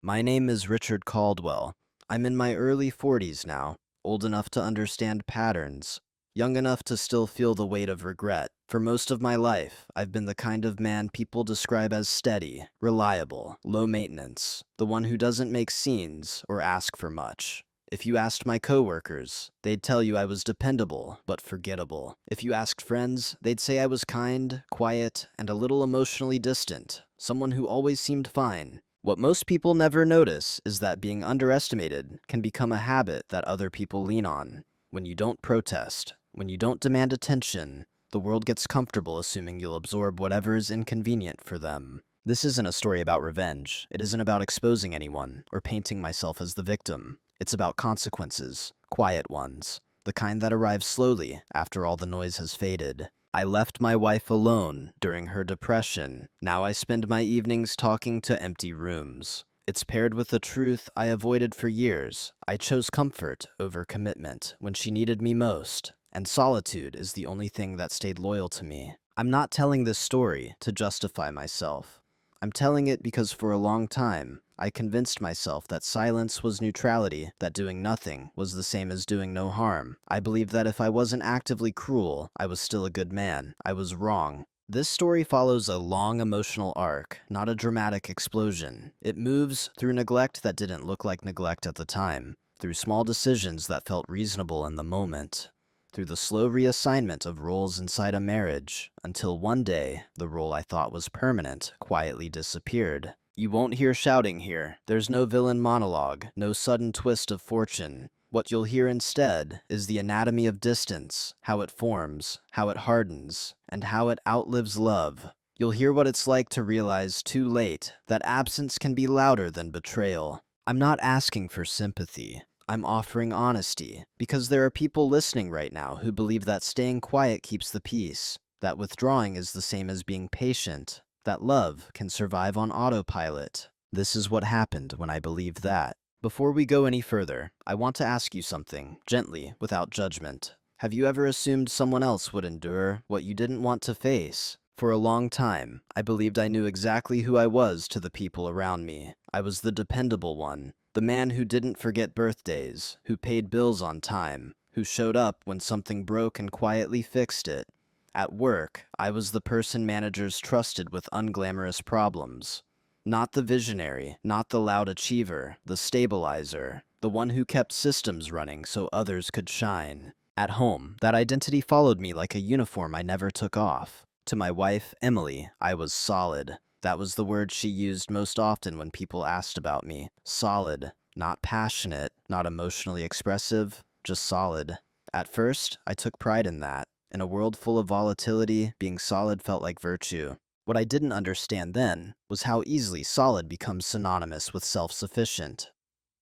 My name is Richard Caldwell. I'm in my early 40s now, old enough to understand patterns, young enough to still feel the weight of regret. For most of my life, I've been the kind of man people describe as steady, reliable, low maintenance, the one who doesn't make scenes or ask for much. If you asked my coworkers, they'd tell you I was dependable but forgettable. If you asked friends, they'd say I was kind, quiet, and a little emotionally distant, someone who always seemed fine. What most people never notice is that being underestimated can become a habit that other people lean on. When you don't protest, when you don't demand attention, the world gets comfortable assuming you'll absorb whatever is inconvenient for them. This isn't a story about revenge. It isn't about exposing anyone or painting myself as the victim. It's about consequences, quiet ones, the kind that arrive slowly after all the noise has faded. I left my wife alone during her depression. Now I spend my evenings talking to empty rooms. It's paired with the truth I avoided for years. I chose comfort over commitment when she needed me most, and solitude is the only thing that stayed loyal to me. I'm not telling this story to justify myself. I'm telling it because for a long time, I convinced myself that silence was neutrality, that doing nothing was the same as doing no harm. I believed that if I wasn't actively cruel, I was still a good man. I was wrong. This story follows a long emotional arc, not a dramatic explosion. It moves through neglect that didn't look like neglect at the time, through small decisions that felt reasonable in the moment, through the slow reassignment of roles inside a marriage, until one day, the role I thought was permanent quietly disappeared. You won't hear shouting here. There's no villain monologue, no sudden twist of fortune. What you'll hear instead is the anatomy of distance, how it forms, how it hardens, and how it outlives love. You'll hear what it's like to realize too late that absence can be louder than betrayal. I'm not asking for sympathy. I'm offering honesty, because there are people listening right now who believe that staying quiet keeps the peace, that withdrawing is the same as being patient, that love can survive on autopilot. This is what happened when I believed that. Before we go any further, I want to ask you something, gently, without judgment. Have you ever assumed someone else would endure what you didn't want to face? For a long time, I believed I knew exactly who I was to the people around me. I was the dependable one, the man who didn't forget birthdays, who paid bills on time, who showed up when something broke and quietly fixed it. At work, I was the person managers trusted with unglamorous problems. Not the visionary, not the loud achiever, the stabilizer, the one who kept systems running so others could shine. At home, that identity followed me like a uniform I never took off. To my wife, Emily, I was solid. That was the word she used most often when people asked about me. Solid. Not passionate, not emotionally expressive, just solid. At first, I took pride in that. In a world full of volatility, being solid felt like virtue. What I didn't understand then was how easily solid becomes synonymous with self-sufficient,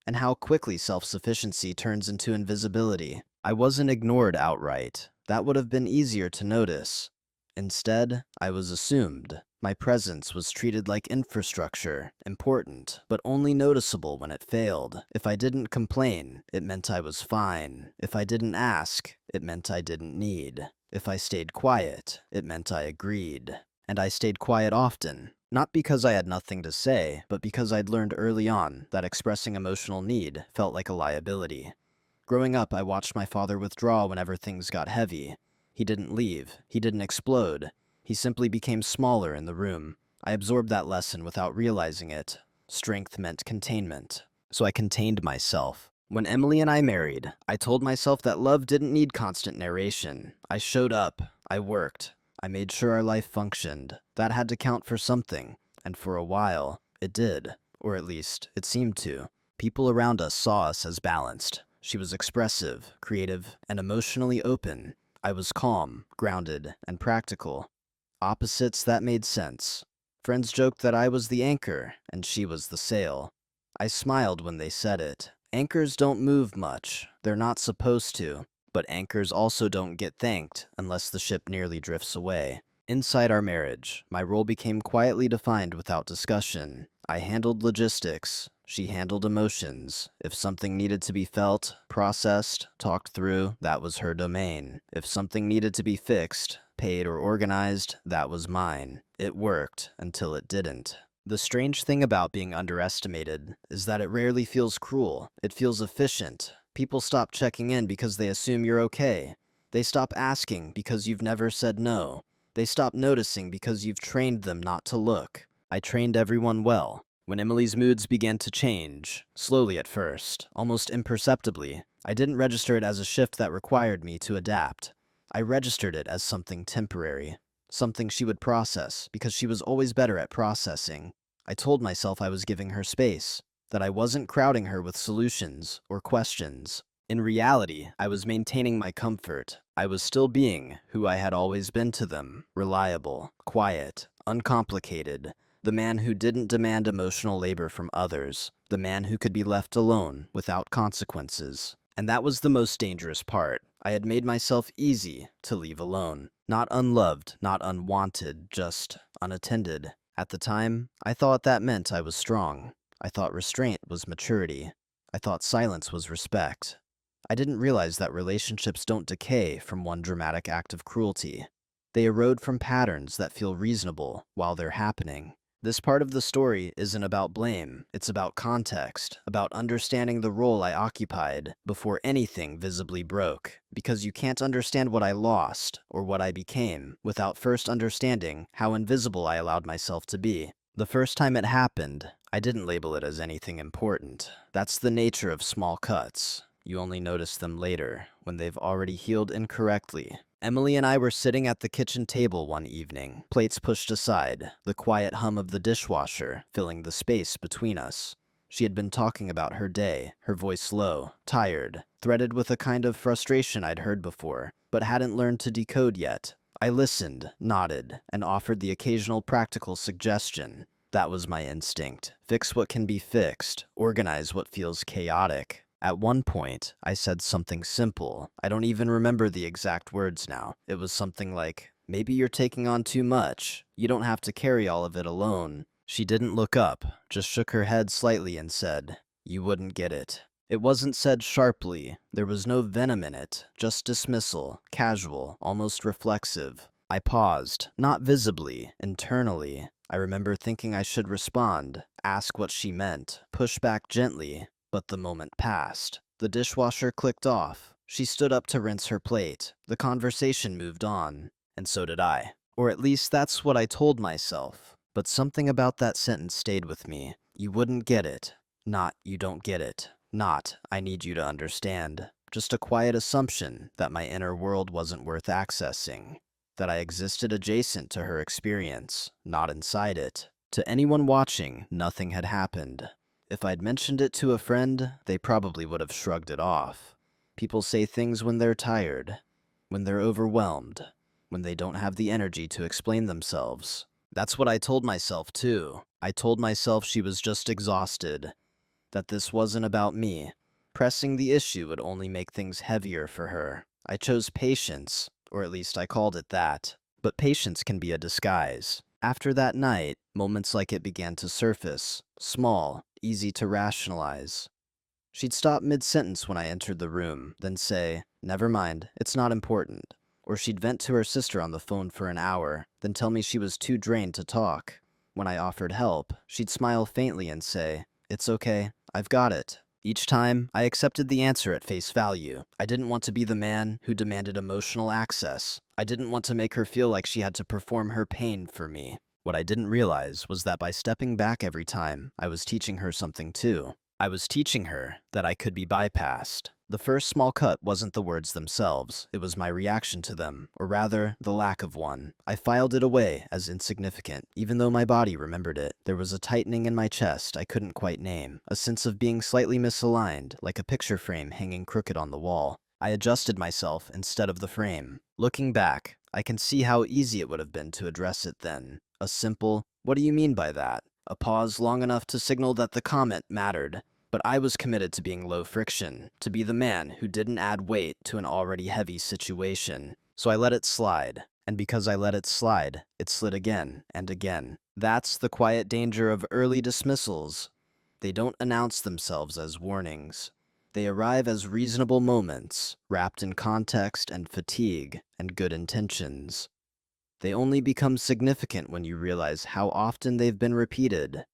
and how quickly self-sufficiency turns into invisibility. I wasn't ignored outright. That would have been easier to notice. Instead, I was assumed. My presence was treated like infrastructure, important, but only noticeable when it failed. If I didn't complain, it meant I was fine. If I didn't ask, it meant I didn't need. If I stayed quiet, it meant I agreed. And I stayed quiet often, not because I had nothing to say, but because I'd learned early on that expressing emotional need felt like a liability. Growing up, I watched my father withdraw whenever things got heavy. He didn't leave. He didn't explode. He simply became smaller in the room. I absorbed that lesson without realizing it. Strength meant containment. So I contained myself. When Emily and I married, I told myself that love didn't need constant narration. I showed up. I worked. I made sure our life functioned. That had to count for something. And for a while, it did. Or at least, it seemed to. People around us saw us as balanced. She was expressive, creative, and emotionally open. I was calm, grounded, and practical. Opposites that made sense. Friends joked that I was the anchor, and she was the sail. I smiled when they said it. Anchors don't move much. They're not supposed to. But anchors also don't get thanked unless the ship nearly drifts away. Inside our marriage, my role became quietly defined without discussion. I handled logistics. She handled emotions. If something needed to be felt, processed, talked through, that was her domain. If something needed to be fixed, paid, or organized, that was mine. It worked until it didn't. The strange thing about being underestimated is that it rarely feels cruel. It feels efficient. People stop checking in because they assume you're okay. They stop asking because you've never said no. They stop noticing because you've trained them not to look. I trained everyone well. When Emily's moods began to change, slowly at first, almost imperceptibly, I didn't register it as a shift that required me to adapt. I registered it as something temporary, something she would process because she was always better at processing. I told myself I was giving her space, that I wasn't crowding her with solutions or questions. In reality, I was maintaining my comfort. I was still being who I had always been to them: reliable, quiet, uncomplicated. The man who didn't demand emotional labor from others. The man who could be left alone without consequences. And that was the most dangerous part. I had made myself easy to leave alone. Not unloved, not unwanted, just unattended. At the time, I thought that meant I was strong. I thought restraint was maturity. I thought silence was respect. I didn't realize that relationships don't decay from one dramatic act of cruelty. They erode from patterns that feel reasonable while they're happening. This part of the story isn't about blame, it's about context, about understanding the role I occupied before anything visibly broke. Because you can't understand what I lost, or what I became, without first understanding how invisible I allowed myself to be. The first time it happened, I didn't label it as anything important. That's the nature of small cuts. You only notice them later, when they've already healed incorrectly. Emily and I were sitting at the kitchen table one evening, plates pushed aside, the quiet hum of the dishwasher filling the space between us. She had been talking about her day, her voice low, tired, threaded with a kind of frustration I'd heard before, but hadn't learned to decode yet. I listened, nodded, and offered the occasional practical suggestion. That was my instinct. Fix what can be fixed, organize what feels chaotic. At one point, I said something simple. I don't even remember the exact words now. It was something like, "Maybe you're taking on too much. You don't have to carry all of it alone." She didn't look up, just shook her head slightly and said, "You wouldn't get it." It wasn't said sharply. There was no venom in it, just dismissal, casual, almost reflexive. I paused, not visibly, internally. I remember thinking I should respond, ask what she meant, push back gently. But the moment passed. The dishwasher clicked off. She stood up to rinse her plate. The conversation moved on. And so did I. Or at least that's what I told myself. But something about that sentence stayed with me. You wouldn't get it. Not, you don't get it. Not, I need you to understand. Just a quiet assumption that my inner world wasn't worth accessing. That I existed adjacent to her experience, not inside it. To anyone watching, nothing had happened. If I'd mentioned it to a friend, they probably would have shrugged it off. People say things when they're tired, when they're overwhelmed, when they don't have the energy to explain themselves. That's what I told myself too. I told myself she was just exhausted, that this wasn't about me. Pressing the issue would only make things heavier for her. I chose patience, or at least I called it that. But patience can be a disguise. After that night, moments like it began to surface, small, easy to rationalize. She'd stop mid-sentence when I entered the room, then say, "Never mind, it's not important." Or she'd vent to her sister on the phone for an hour, then tell me she was too drained to talk. When I offered help, she'd smile faintly and say, "It's okay, I've got it." Each time, I accepted the answer at face value. I didn't want to be the man who demanded emotional access. I didn't want to make her feel like she had to perform her pain for me. What I didn't realize was that by stepping back every time, I was teaching her something too. I was teaching her that I could be bypassed. The first small cut wasn't the words themselves, it was my reaction to them, or rather, the lack of one. I filed it away as insignificant, even though my body remembered it. There was a tightening in my chest I couldn't quite name, a sense of being slightly misaligned, like a picture frame hanging crooked on the wall. I adjusted myself instead of the frame. Looking back, I can see how easy it would have been to address it then. A simple, "What do you mean by that?" A pause long enough to signal that the comment mattered. But I was committed to being low friction, to be the man who didn't add weight to an already heavy situation. So I let it slide. And because I let it slide, it slid again and again. That's the quiet danger of early dismissals. They don't announce themselves as warnings. They arrive as reasonable moments, wrapped in context and fatigue and good intentions. They only become significant when you realize how often they've been repeated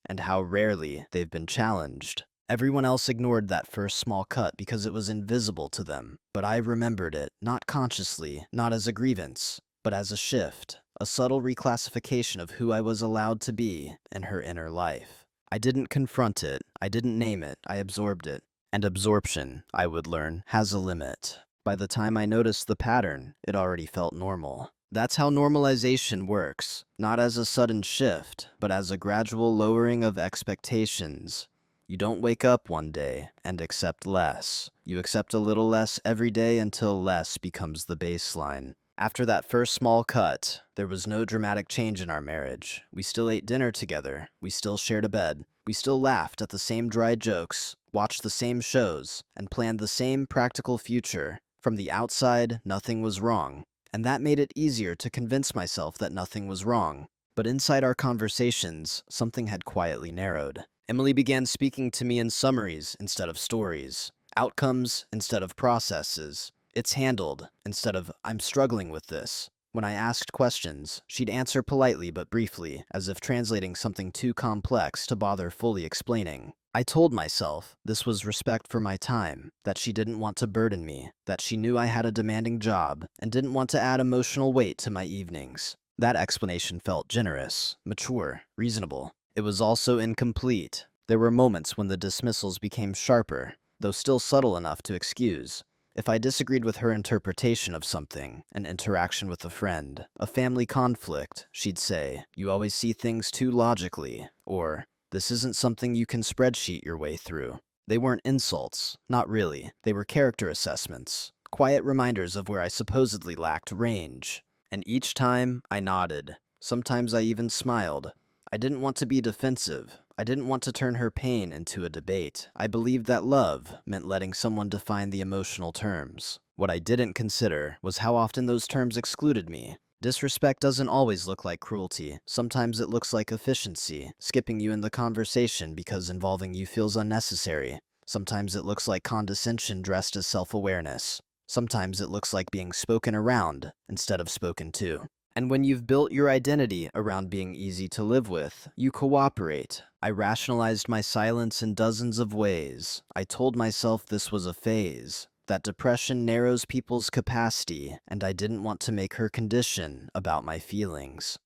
and how rarely they've been challenged. Everyone else ignored that first small cut because it was invisible to them, but I remembered it, not consciously, not as a grievance, but as a shift, a subtle reclassification of who I was allowed to be in her inner life. I didn't confront it, I didn't name it, I absorbed it. And absorption, I would learn, has a limit. By the time I noticed the pattern, it already felt normal. That's how normalization works, not as a sudden shift, but as a gradual lowering of expectations. You don't wake up one day and accept less. You accept a little less every day until less becomes the baseline. After that first small cut, there was no dramatic change in our marriage. We still ate dinner together. We still shared a bed. We still laughed at the same dry jokes, watched the same shows, and planned the same practical future. From the outside, nothing was wrong, and that made it easier to convince myself that nothing was wrong. But inside our conversations, something had quietly narrowed. Emily began speaking to me in summaries instead of stories, outcomes instead of processes. It's handled instead of I'm struggling with this. When I asked questions, she'd answer politely but briefly, as if translating something too complex to bother fully explaining. I told myself this was respect for my time, that she didn't want to burden me, that she knew I had a demanding job and didn't want to add emotional weight to my evenings. That explanation felt generous, mature, reasonable. It was also incomplete. There were moments when the dismissals became sharper, though still subtle enough to excuse. If I disagreed with her interpretation of something, an interaction with a friend, a family conflict, she'd say, "You always see things too logically," or, "This isn't something you can spreadsheet your way through." They weren't insults, not really. They were character assessments, quiet reminders of where I supposedly lacked range. And each time, I nodded. Sometimes I even smiled. I didn't want to be defensive. I didn't want to turn her pain into a debate. I believed that love meant letting someone define the emotional terms. What I didn't consider was how often those terms excluded me. Disrespect doesn't always look like cruelty. Sometimes it looks like efficiency, skipping you in the conversation because involving you feels unnecessary. Sometimes it looks like condescension dressed as self-awareness. Sometimes it looks like being spoken around instead of spoken to. And when you've built your identity around being easy to live with, you cooperate. I rationalized my silence in dozens of ways. I told myself this was a phase, that depression narrows people's capacity, and I didn't want to make her condition about my feelings.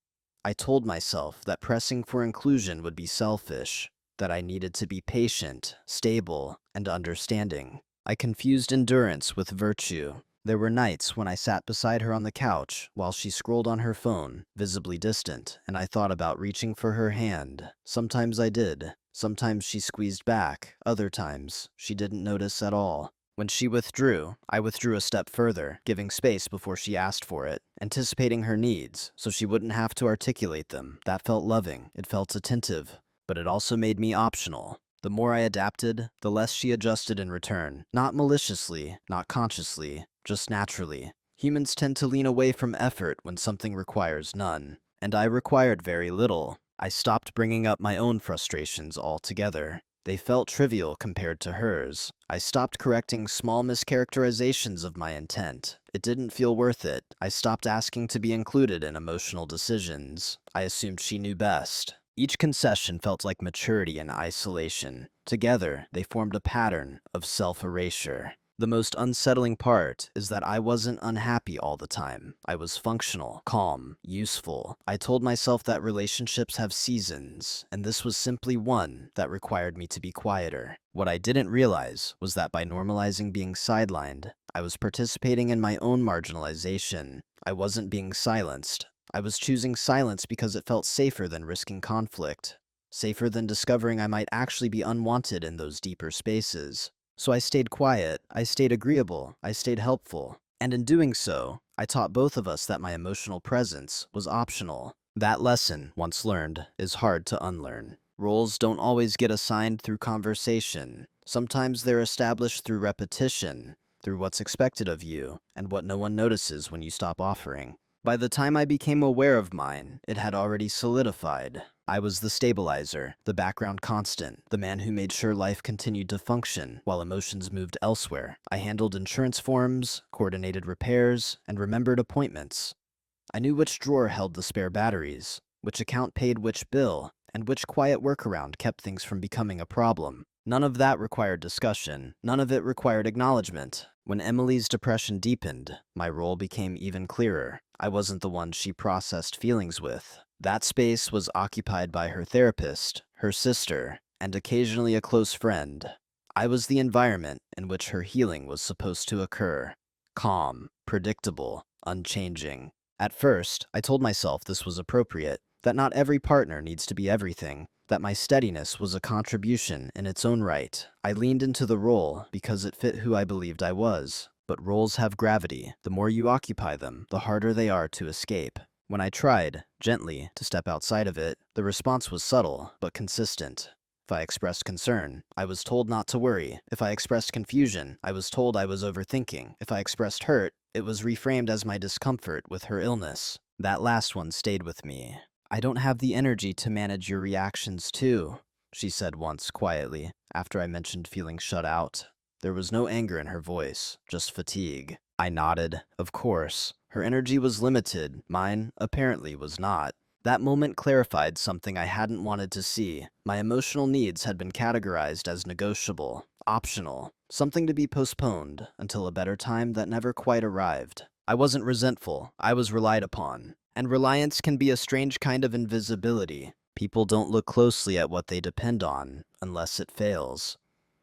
I told myself that pressing for inclusion would be selfish, that I needed to be patient, stable, and understanding. I confused endurance with virtue. There were nights when I sat beside her on the couch while she scrolled on her phone, visibly distant, and I thought about reaching for her hand. Sometimes I did. Sometimes she squeezed back. Other times, she didn't notice at all. When she withdrew, I withdrew a step further, giving space before she asked for it, anticipating her needs so she wouldn't have to articulate them. That felt loving. It felt attentive. But it also made me optional. The more I adapted, the less she adjusted in return. Not maliciously, not consciously, just naturally. Humans tend to lean away from effort when something requires none. And I required very little. I stopped bringing up my own frustrations altogether. They felt trivial compared to hers. I stopped correcting small mischaracterizations of my intent. It didn't feel worth it. I stopped asking to be included in emotional decisions. I assumed she knew best. Each concession felt like maturity in isolation. Together, they formed a pattern of self-erasure. The most unsettling part is that I wasn't unhappy all the time. I was functional, calm, useful. I told myself that relationships have seasons, and this was simply one that required me to be quieter. What I didn't realize was that by normalizing being sidelined, I was participating in my own marginalization. I wasn't being silenced. I was choosing silence because it felt safer than risking conflict, safer than discovering I might actually be unwanted in those deeper spaces. So I stayed quiet, I stayed agreeable, I stayed helpful. And in doing so, I taught both of us that my emotional presence was optional. That lesson, once learned, is hard to unlearn. Roles don't always get assigned through conversation. Sometimes they're established through repetition, through what's expected of you, and what no one notices when you stop offering. By the time I became aware of mine, it had already solidified. I was the stabilizer, the background constant, the man who made sure life continued to function while emotions moved elsewhere. I handled insurance forms, coordinated repairs, and remembered appointments. I knew which drawer held the spare batteries, which account paid which bill, and which quiet workaround kept things from becoming a problem. None of that required discussion. None of it required acknowledgement. When Emily's depression deepened, my role became even clearer. I wasn't the one she processed feelings with. That space was occupied by her therapist, her sister, and occasionally a close friend. I was the environment in which her healing was supposed to occur. Calm, predictable, unchanging. At first, I told myself this was appropriate, that not every partner needs to be everything, that my steadiness was a contribution in its own right. I leaned into the role because it fit who I believed I was. But roles have gravity. The more you occupy them, the harder they are to escape. When I tried, gently, to step outside of it, the response was subtle, but consistent. If I expressed concern, I was told not to worry. If I expressed confusion, I was told I was overthinking. If I expressed hurt, it was reframed as my discomfort with her illness. That last one stayed with me. "I don't have the energy to manage your reactions too," she said once quietly, after I mentioned feeling shut out. There was no anger in her voice, just fatigue. I nodded. Of course. Her energy was limited. Mine, apparently, was not. That moment clarified something I hadn't wanted to see. My emotional needs had been categorized as negotiable, optional, something to be postponed until a better time that never quite arrived. I wasn't resentful. I was relied upon. And reliance can be a strange kind of invisibility. People don't look closely at what they depend on unless it fails.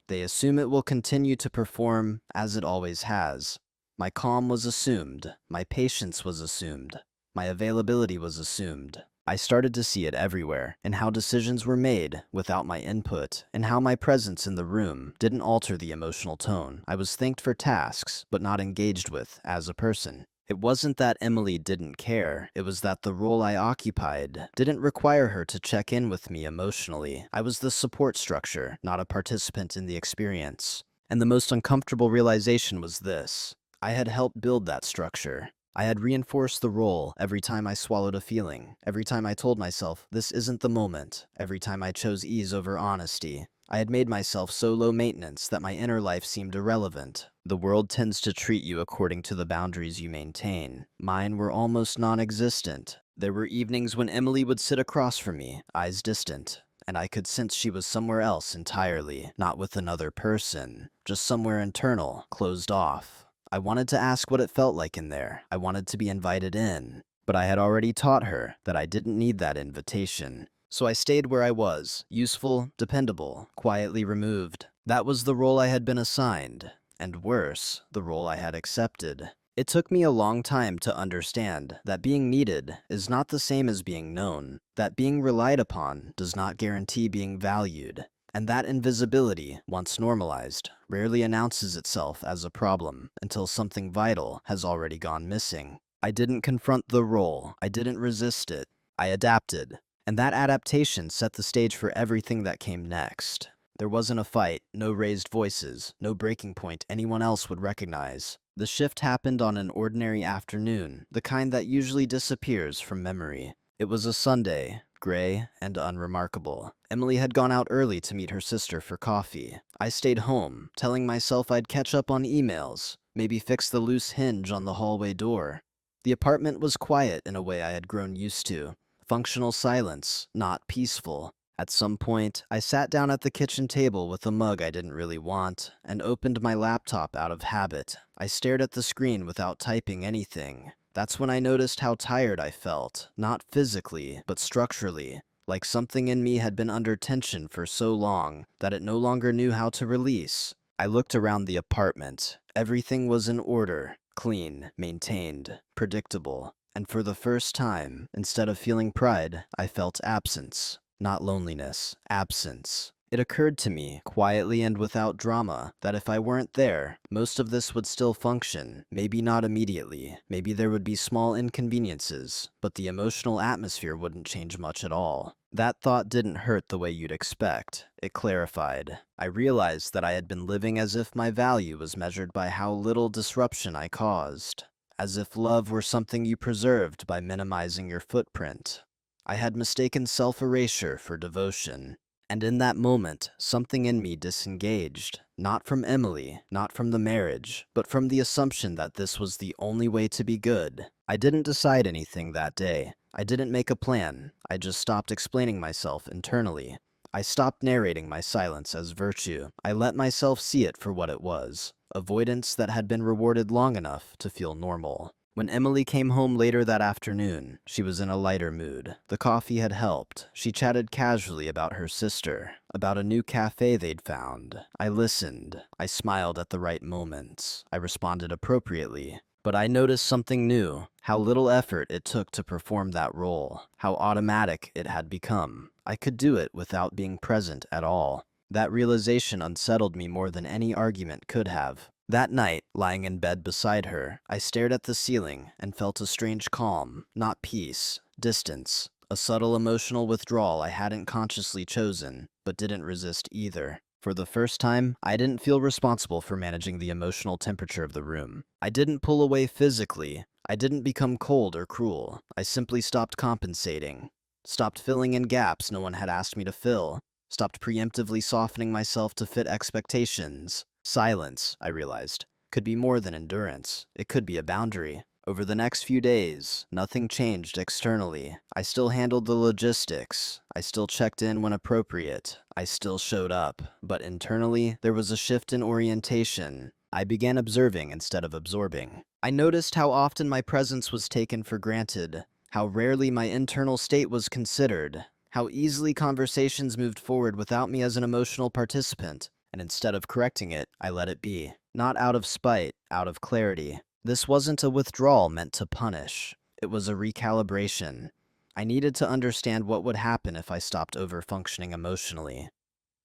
They assume it will continue to perform as it always has. My calm was assumed. My patience was assumed. My availability was assumed. I started to see it everywhere, in how decisions were made without my input, and how my presence in the room didn't alter the emotional tone. I was thanked for tasks, but not engaged with as a person. It wasn't that Emily didn't care, it was that the role I occupied didn't require her to check in with me emotionally. I was the support structure, not a participant in the experience. And the most uncomfortable realization was this: I had helped build that structure. I had reinforced the role every time I swallowed a feeling, every time I told myself, this isn't the moment, every time I chose ease over honesty. I had made myself so low maintenance that my inner life seemed irrelevant. The world tends to treat you according to the boundaries you maintain. Mine were almost non-existent. There were evenings when Emily would sit across from me, eyes distant, and I could sense she was somewhere else entirely, not with another person, just somewhere internal, closed off. I wanted to ask what it felt like in there. I wanted to be invited in. But I had already taught her that I didn't need that invitation. So I stayed where I was, useful, dependable, quietly removed. That was the role I had been assigned. And worse, the role I had accepted. It took me a long time to understand that being needed is not the same as being known, that being relied upon does not guarantee being valued, and that invisibility, once normalized, rarely announces itself as a problem until something vital has already gone missing. I didn't confront the role. I didn't resist it. I adapted. And that adaptation set the stage for everything that came next. There wasn't a fight, no raised voices, no breaking point anyone else would recognize. The shift happened on an ordinary afternoon, the kind that usually disappears from memory. It was a Sunday, gray and unremarkable. Emily had gone out early to meet her sister for coffee. I stayed home, telling myself I'd catch up on emails, maybe fix the loose hinge on the hallway door. The apartment was quiet in a way I had grown used to. Functional silence, not peaceful. At some point, I sat down at the kitchen table with a mug I didn't really want, and opened my laptop out of habit. I stared at the screen without typing anything. That's when I noticed how tired I felt, not physically, but structurally, like something in me had been under tension for so long that it no longer knew how to release. I looked around the apartment. Everything was in order, clean, maintained, predictable. And for the first time, instead of feeling pride, I felt absence. Not loneliness, absence. It occurred to me, quietly and without drama, that if I weren't there, most of this would still function. Maybe not immediately. Maybe there would be small inconveniences, but the emotional atmosphere wouldn't change much at all. That thought didn't hurt the way you'd expect. It clarified. I realized that I had been living as if my value was measured by how little disruption I caused. As if love were something you preserved by minimizing your footprint. I had mistaken self-erasure for devotion. And in that moment, something in me disengaged. Not from Emily, not from the marriage, but from the assumption that this was the only way to be good. I didn't decide anything that day. I didn't make a plan. I just stopped explaining myself internally. I stopped narrating my silence as virtue. I let myself see it for what it was. Avoidance that had been rewarded long enough to feel normal. When Emily came home later that afternoon, she was in a lighter mood. The coffee had helped. She chatted casually about her sister, about a new cafe they'd found. I listened. I smiled at the right moments. I responded appropriately. But I noticed something new, how little effort it took to perform that role, how automatic it had become. I could do it without being present at all. That realization unsettled me more than any argument could have. That night, lying in bed beside her, I stared at the ceiling and felt a strange calm, not peace, distance, a subtle emotional withdrawal I hadn't consciously chosen, but didn't resist either. For the first time, I didn't feel responsible for managing the emotional temperature of the room. I didn't pull away physically. I didn't become cold or cruel. I simply stopped compensating. Stopped filling in gaps no one had asked me to fill. Stopped preemptively softening myself to fit expectations. Silence, I realized, could be more than endurance. It could be a boundary. Over the next few days, nothing changed externally. I still handled the logistics. I still checked in when appropriate. I still showed up. But internally, there was a shift in orientation. I began observing instead of absorbing. I noticed how often my presence was taken for granted, how rarely my internal state was considered, how easily conversations moved forward without me as an emotional participant. And instead of correcting it, I let it be. Not out of spite, out of clarity. This wasn't a withdrawal meant to punish. It was a recalibration. I needed to understand what would happen if I stopped over-functioning emotionally.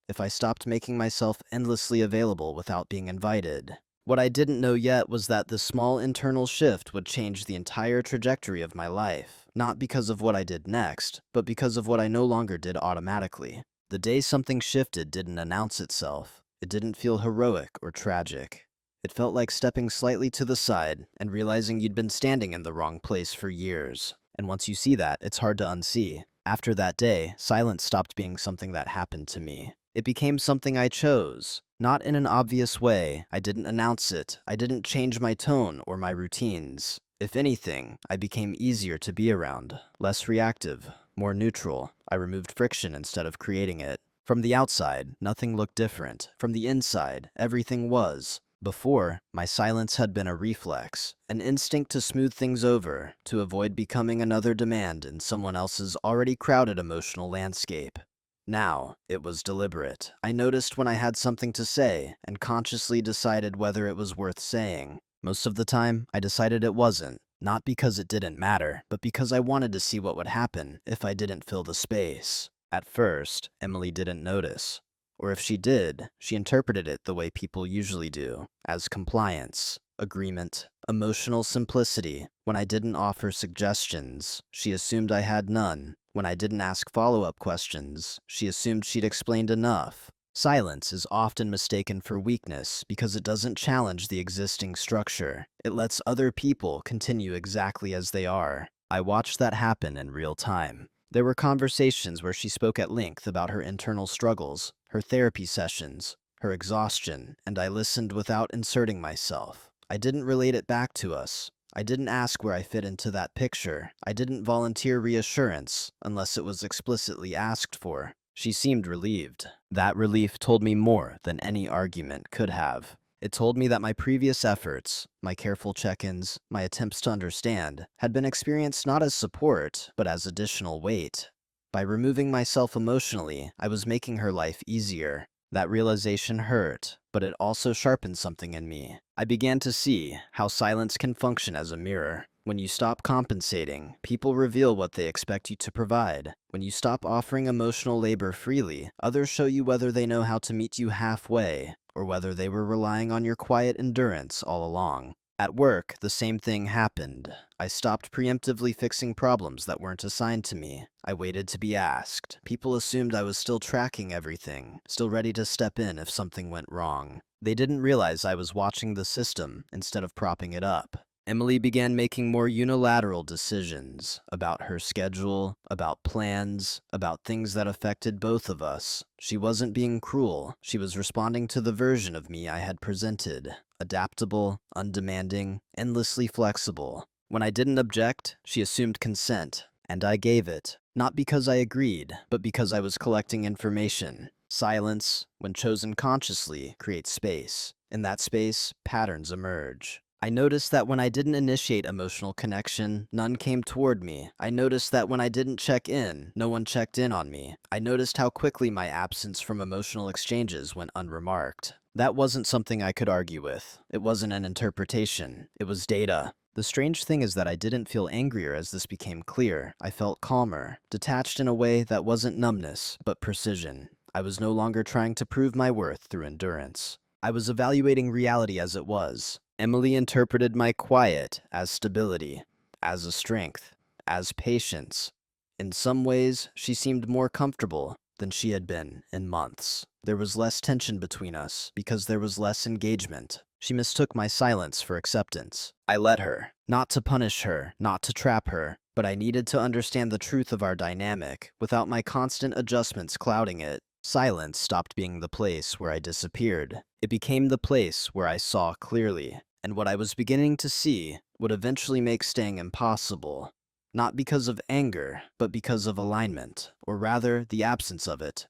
If I stopped making myself endlessly available without being invited. What I didn't know yet was that this small internal shift would change the entire trajectory of my life. Not because of what I did next, but because of what I no longer did automatically. The day something shifted didn't announce itself. It didn't feel heroic or tragic. It felt like stepping slightly to the side and realizing you'd been standing in the wrong place for years. And once you see that, it's hard to unsee. After that day, silence stopped being something that happened to me. It became something I chose. Not in an obvious way. I didn't announce it. I didn't change my tone or my routines. If anything, I became easier to be around, less reactive, more neutral. I removed friction instead of creating it. From the outside, nothing looked different. From the inside, everything was. Before, my silence had been a reflex, an instinct to smooth things over, to avoid becoming another demand in someone else's already crowded emotional landscape. Now, it was deliberate. I noticed when I had something to say, and consciously decided whether it was worth saying. Most of the time, I decided it wasn't. Not because it didn't matter, but because I wanted to see what would happen if I didn't fill the space. At first, Emily didn't notice. Or if she did, she interpreted it the way people usually do, as compliance, agreement, emotional simplicity. When I didn't offer suggestions, she assumed I had none. When I didn't ask follow-up questions, she assumed she'd explained enough. Silence is often mistaken for weakness because it doesn't challenge the existing structure. It lets other people continue exactly as they are. I watched that happen in real time. There were conversations where she spoke at length about her internal struggles, her therapy sessions, her exhaustion, and I listened without inserting myself. I didn't relate it back to us. I didn't ask where I fit into that picture. I didn't volunteer reassurance unless it was explicitly asked for. She seemed relieved. That relief told me more than any argument could have. It told me that my previous efforts, my careful check-ins, my attempts to understand, had been experienced not as support, but as additional weight. By removing myself emotionally, I was making her life easier. That realization hurt, but it also sharpened something in me. I began to see how silence can function as a mirror. When you stop compensating, people reveal what they expect you to provide. When you stop offering emotional labor freely, others show you whether they know how to meet you halfway, or whether they were relying on your quiet endurance all along. At work, the same thing happened. I stopped preemptively fixing problems that weren't assigned to me. I waited to be asked. People assumed I was still tracking everything, still ready to step in if something went wrong. They didn't realize I was watching the system instead of propping it up. Emily began making more unilateral decisions about her schedule, about plans, about things that affected both of us. She wasn't being cruel. She was responding to the version of me I had presented. Adaptable, undemanding, endlessly flexible. When I didn't object, she assumed consent, and I gave it. Not because I agreed, but because I was collecting information. Silence, when chosen consciously, creates space. In that space, patterns emerge. I noticed that when I didn't initiate emotional connection, none came toward me. I noticed that when I didn't check in, no one checked in on me. I noticed how quickly my absence from emotional exchanges went unremarked. That wasn't something I could argue with. It wasn't an interpretation. It was data. The strange thing is that I didn't feel angrier as this became clear. I felt calmer, detached in a way that wasn't numbness, but precision. I was no longer trying to prove my worth through endurance. I was evaluating reality as it was. Emily interpreted my quiet as stability, as a strength, as patience. In some ways, she seemed more comfortable than she had been in months. There was less tension between us because there was less engagement. She mistook my silence for acceptance. I let her, not to punish her, not to trap her, but I needed to understand the truth of our dynamic without my constant adjustments clouding it. Silence stopped being the place where I disappeared. It became the place where I saw clearly. And what I was beginning to see would eventually make staying impossible. Not because of anger, but because of alignment, or rather, the absence of it.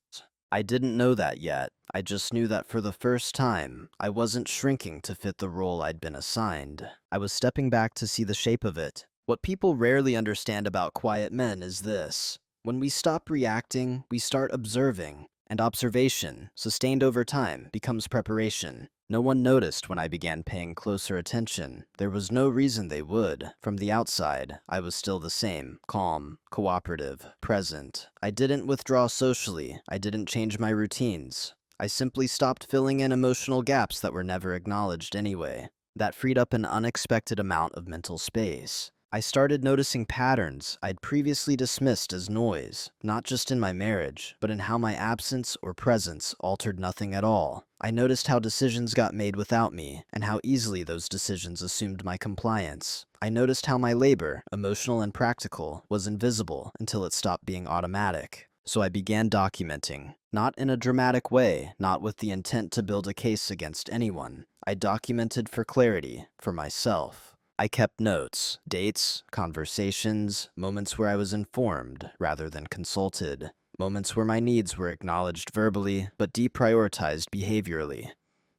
I didn't know that yet. I just knew that for the first time, I wasn't shrinking to fit the role I'd been assigned. I was stepping back to see the shape of it. What people rarely understand about quiet men is this. When we stop reacting, we start observing. And observation, sustained over time, becomes preparation. No one noticed when I began paying closer attention. There was no reason they would. From the outside, I was still the same. Calm, cooperative, present. I didn't withdraw socially. I didn't change my routines. I simply stopped filling in emotional gaps that were never acknowledged anyway. That freed up an unexpected amount of mental space. I started noticing patterns I'd previously dismissed as noise, not just in my marriage, but in how my absence or presence altered nothing at all. I noticed how decisions got made without me, and how easily those decisions assumed my compliance. I noticed how my labor, emotional and practical, was invisible until it stopped being automatic. So I began documenting. Not in a dramatic way, not with the intent to build a case against anyone. I documented for clarity, for myself. I kept notes, dates, conversations, moments where I was informed rather than consulted, moments where my needs were acknowledged verbally but deprioritized behaviorally,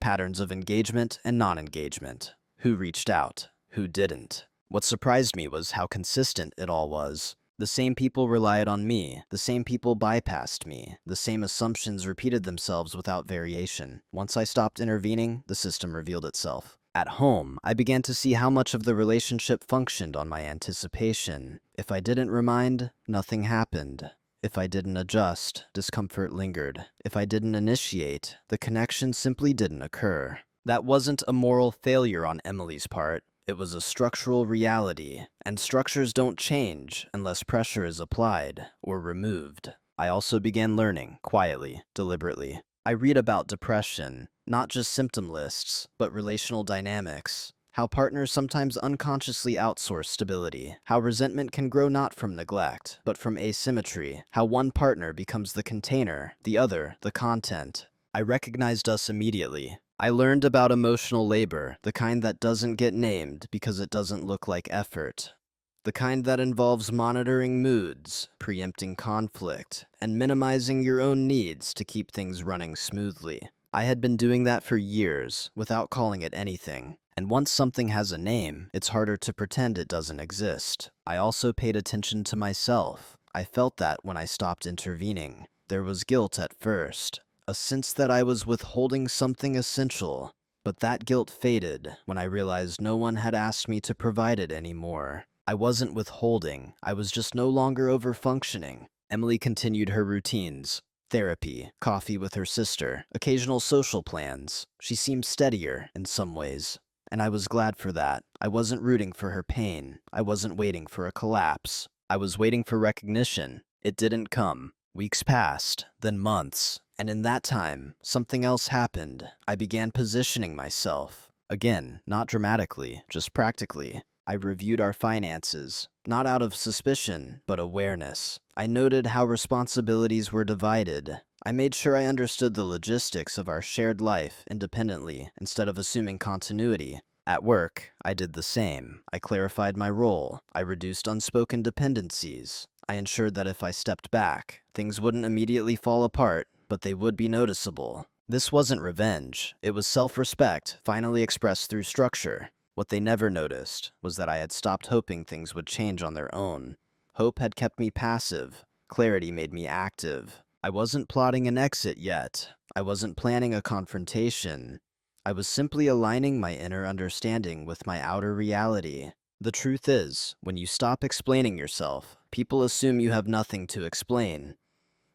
patterns of engagement and non-engagement, who reached out, who didn't. What surprised me was how consistent it all was. The same people relied on me, the same people bypassed me, the same assumptions repeated themselves without variation. Once I stopped intervening, the system revealed itself. At home, I began to see how much of the relationship functioned on my anticipation. If I didn't remind, nothing happened. If I didn't adjust, discomfort lingered. If I didn't initiate, the connection simply didn't occur. That wasn't a moral failure on Emily's part. It was a structural reality, and structures don't change unless pressure is applied or removed. I also began learning, quietly, deliberately. I read about depression, not just symptom lists, but relational dynamics. How partners sometimes unconsciously outsource stability. How resentment can grow not from neglect, but from asymmetry. How one partner becomes the container, the other the content. I recognized us immediately. I learned about emotional labor, the kind that doesn't get named because it doesn't look like effort. The kind that involves monitoring moods, preempting conflict, and minimizing your own needs to keep things running smoothly. I had been doing that for years, without calling it anything. And once something has a name, it's harder to pretend it doesn't exist. I also paid attention to myself. I felt that when I stopped intervening. There was guilt at first, a sense that I was withholding something essential. But that guilt faded when I realized no one had asked me to provide it anymore. I wasn't withholding, I was just no longer overfunctioning. Emily continued her routines. Therapy, coffee with her sister, occasional social plans. She seemed steadier in some ways, and I was glad for that. I wasn't rooting for her pain. I wasn't waiting for a collapse. I was waiting for recognition. It didn't come. Weeks passed, then months, and in that time, something else happened. I began positioning myself. Again, not dramatically, just practically. I reviewed our finances, not out of suspicion, but awareness. I noted how responsibilities were divided. I made sure I understood the logistics of our shared life independently instead of assuming continuity. At work, I did the same. I clarified my role. I reduced unspoken dependencies. I ensured that if I stepped back, things wouldn't immediately fall apart, but they would be noticeable. This wasn't revenge. It was self-respect, finally expressed through structure. What they never noticed was that I had stopped hoping things would change on their own. Hope had kept me passive. Clarity made me active. I wasn't plotting an exit yet. I wasn't planning a confrontation. I was simply aligning my inner understanding with my outer reality. The truth is, when you stop explaining yourself, people assume you have nothing to explain.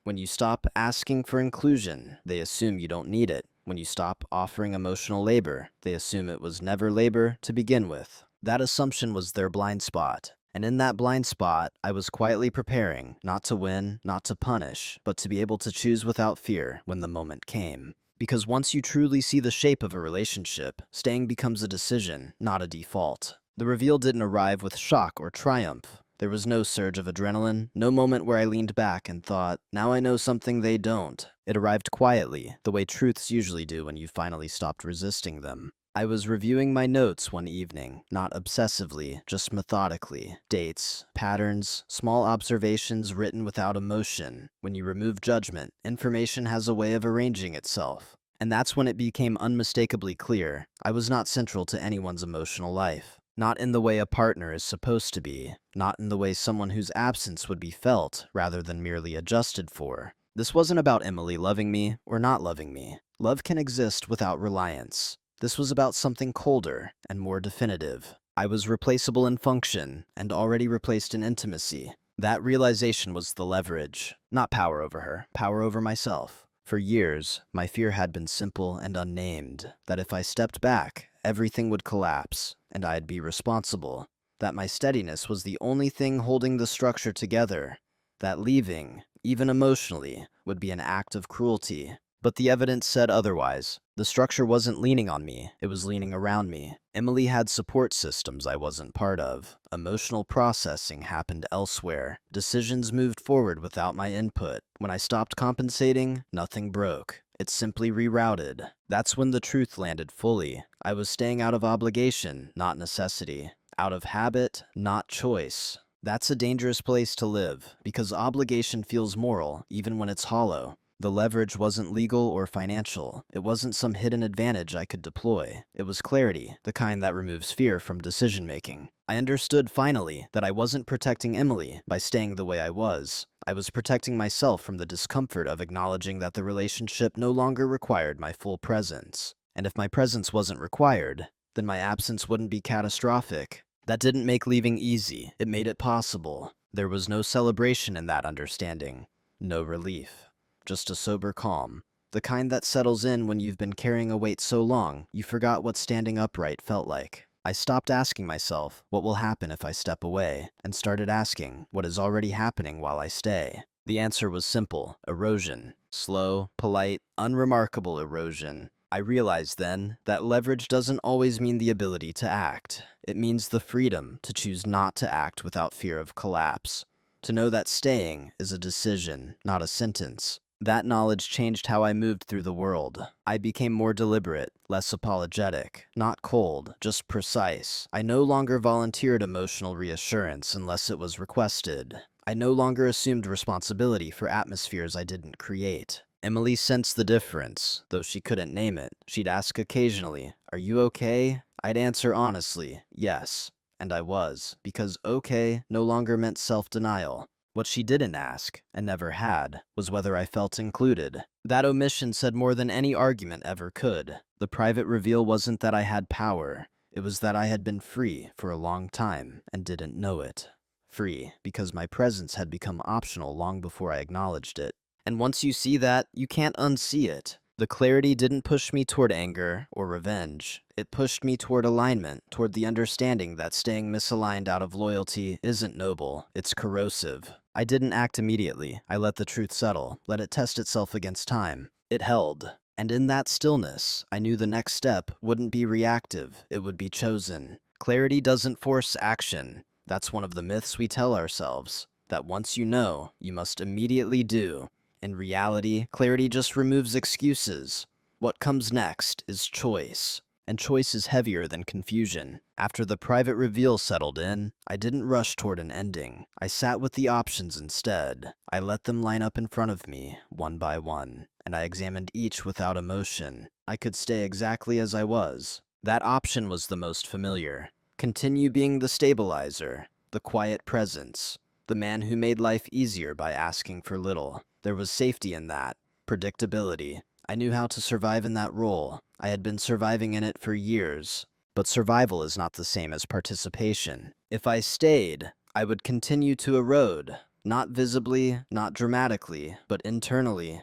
When you stop asking for inclusion, they assume you don't need it. When you stop offering emotional labor, they assume it was never labor to begin with. That assumption was their blind spot. And in that blind spot, I was quietly preparing, not to win, not to punish, but to be able to choose without fear when the moment came. Because once you truly see the shape of a relationship, staying becomes a decision, not a default. The reveal didn't arrive with shock or triumph. There was no surge of adrenaline, no moment where I leaned back and thought, now I know something they don't. It arrived quietly, the way truths usually do when you finally stopped resisting them. I was reviewing my notes one evening, not obsessively, just methodically. Dates, patterns, small observations written without emotion. When you remove judgment, information has a way of arranging itself. And that's when it became unmistakably clear. I was not central to anyone's emotional life. Not in the way a partner is supposed to be. Not in the way someone whose absence would be felt, rather than merely adjusted for. This wasn't about Emily loving me or not loving me. Love can exist without reliance. This was about something colder and more definitive. I was replaceable in function and already replaced in intimacy. That realization was the leverage. Not power over her, power over myself. For years, my fear had been simple and unnamed, that if I stepped back, everything would collapse, and I'd be responsible. That my steadiness was the only thing holding the structure together. That leaving, even emotionally, would be an act of cruelty. But the evidence said otherwise. The structure wasn't leaning on me, it was leaning around me. Emily had support systems I wasn't part of. Emotional processing happened elsewhere. Decisions moved forward without my input. When I stopped compensating, nothing broke. It simply rerouted. That's when the truth landed fully. I was staying out of obligation, not necessity. Out of habit, not choice. That's a dangerous place to live, because obligation feels moral, even when it's hollow. The leverage wasn't legal or financial. It wasn't some hidden advantage I could deploy. It was clarity, the kind that removes fear from decision-making. I understood finally that I wasn't protecting Emily by staying the way I was. I was protecting myself from the discomfort of acknowledging that the relationship no longer required my full presence. And if my presence wasn't required, then my absence wouldn't be catastrophic. That didn't make leaving easy. It made it possible. There was no celebration in that understanding. No relief. Just a sober calm. The kind that settles in when you've been carrying a weight so long, you forgot what standing upright felt like. I stopped asking myself, what will happen if I step away, and started asking, what is already happening while I stay? The answer was simple: erosion. Slow, polite, unremarkable erosion. I realized then that leverage doesn't always mean the ability to act. It means the freedom to choose not to act without fear of collapse. To know that staying is a decision, not a sentence. That knowledge changed how I moved through the world. I became more deliberate, less apologetic, not cold, just precise. I no longer volunteered emotional reassurance unless it was requested. I no longer assumed responsibility for atmospheres I didn't create. Emily sensed the difference, though she couldn't name it. She'd ask occasionally, "Are you okay?" I'd answer honestly, yes. And I was, because okay no longer meant self-denial. What she didn't ask, and never had, was whether I felt included. That omission said more than any argument ever could. The private reveal wasn't that I had power. It was that I had been free for a long time and didn't know it. Free because my presence had become optional long before I acknowledged it. And once you see that, you can't unsee it. The clarity didn't push me toward anger or revenge. It pushed me toward alignment, toward the understanding that staying misaligned out of loyalty isn't noble, it's corrosive. I didn't act immediately. I let the truth settle, let it test itself against time. It held. And in that stillness, I knew the next step wouldn't be reactive, it would be chosen. Clarity doesn't force action. That's one of the myths we tell ourselves, that once you know, you must immediately do. In reality, clarity just removes excuses. What comes next is choice. And choice is heavier than confusion. After the private reveal settled in, I didn't rush toward an ending. I sat with the options instead. I let them line up in front of me, one by one, and I examined each without emotion. I could stay exactly as I was. That option was the most familiar. Continue being the stabilizer, the quiet presence, the man who made life easier by asking for little. There was safety in that, predictability. I knew how to survive in that role. I had been surviving in it for years. But survival is not the same as participation. If I stayed, I would continue to erode. Not visibly, not dramatically, but internally.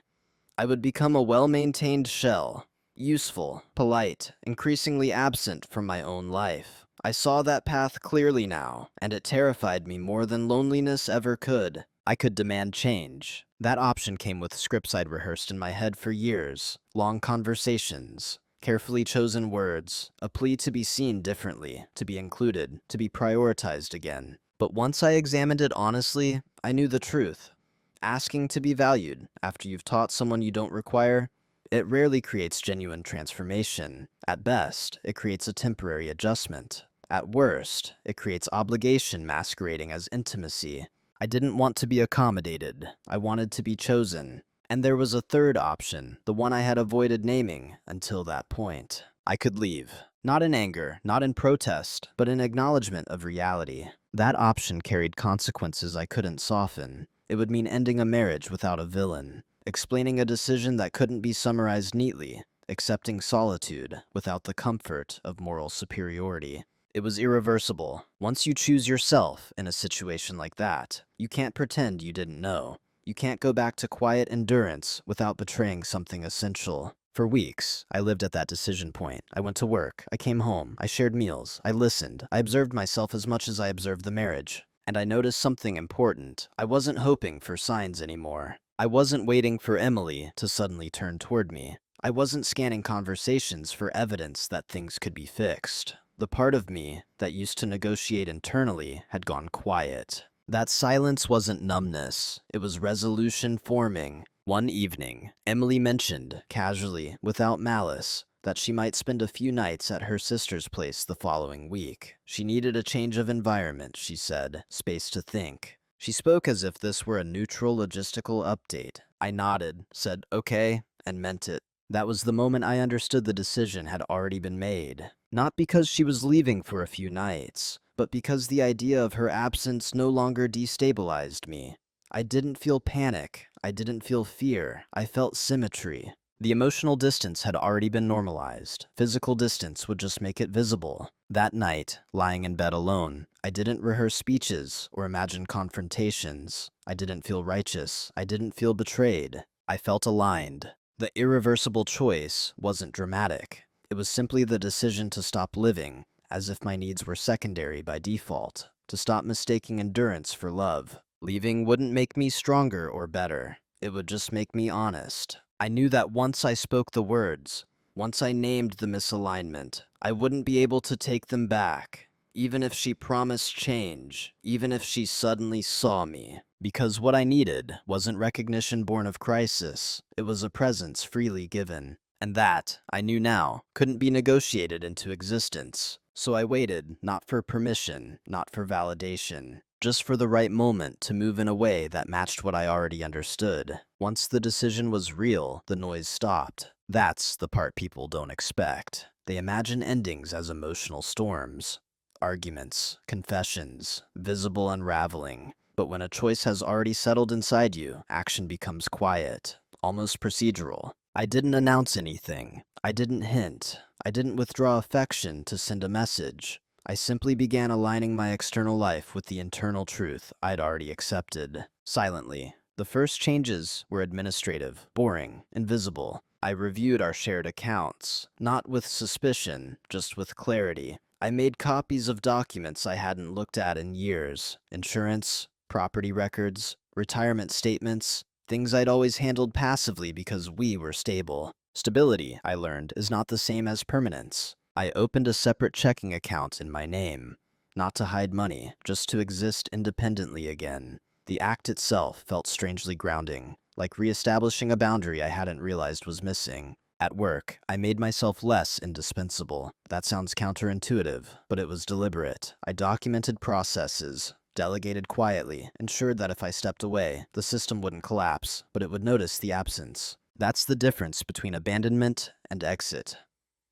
I would become a well-maintained shell. Useful, polite, increasingly absent from my own life. I saw that path clearly now, and it terrified me more than loneliness ever could. I could demand change. That option came with scripts I'd rehearsed in my head for years. Long conversations, carefully chosen words, a plea to be seen differently, to be included, to be prioritized again. But once I examined it honestly, I knew the truth. Asking to be valued after you've taught someone you don't require, it rarely creates genuine transformation. At best, it creates a temporary adjustment. At worst, it creates obligation masquerading as intimacy. I didn't want to be accommodated. I wanted to be chosen. And there was a third option, the one I had avoided naming until that point. I could leave. Not in anger, not in protest, but in acknowledgement of reality. That option carried consequences I couldn't soften. It would mean ending a marriage without a villain, explaining a decision that couldn't be summarized neatly, accepting solitude without the comfort of moral superiority. It was irreversible. Once you choose yourself in a situation like that, you can't pretend you didn't know. You can't go back to quiet endurance without betraying something essential. For weeks, I lived at that decision point. I went to work, I came home, I shared meals, I listened, I observed myself as much as I observed the marriage. And I noticed something important. I wasn't hoping for signs anymore. I wasn't waiting for Emily to suddenly turn toward me. I wasn't scanning conversations for evidence that things could be fixed. The part of me that used to negotiate internally had gone quiet. That silence wasn't numbness. It was resolution forming. One evening, Emily mentioned, casually, without malice, that she might spend a few nights at her sister's place the following week. She needed a change of environment, she said, space to think. She spoke as if this were a neutral logistical update. I nodded, said okay, and meant it. That was the moment I understood the decision had already been made. Not because she was leaving for a few nights, but because the idea of her absence no longer destabilized me. I didn't feel panic. I didn't feel fear. I felt symmetry. The emotional distance had already been normalized. Physical distance would just make it visible. That night, lying in bed alone, I didn't rehearse speeches or imagine confrontations. I didn't feel righteous. I didn't feel betrayed. I felt aligned. The irreversible choice wasn't dramatic. It was simply the decision to stop living, as if my needs were secondary by default, to stop mistaking endurance for love. Leaving wouldn't make me stronger or better. It would just make me honest. I knew that once I spoke the words, once I named the misalignment, I wouldn't be able to take them back, even if she promised change, even if she suddenly saw me. Because what I needed wasn't recognition born of crisis, it was a presence freely given. And that, I knew now, couldn't be negotiated into existence. So I waited, not for permission, not for validation, just for the right moment to move in a way that matched what I already understood. Once the decision was real, the noise stopped. That's the part people don't expect. They imagine endings as emotional storms. Arguments, confessions, visible unraveling. But when a choice has already settled inside you, action becomes quiet, almost procedural. I didn't announce anything. I didn't hint. I didn't withdraw affection to send a message. I simply began aligning my external life with the internal truth I'd already accepted. Silently. The first changes were administrative, boring, invisible. I reviewed our shared accounts, not with suspicion, just with clarity. I made copies of documents I hadn't looked at in years. Insurance, property records, retirement statements, things I'd always handled passively because we were stable. Stability, I learned, is not the same as permanence. I opened a separate checking account in my name. Not to hide money, just to exist independently again. The act itself felt strangely grounding, like reestablishing a boundary I hadn't realized was missing. At work, I made myself less indispensable. That sounds counterintuitive, but it was deliberate. I documented processes, delegated quietly, ensured that if I stepped away, the system wouldn't collapse, but it would notice the absence. That's the difference between abandonment and exit.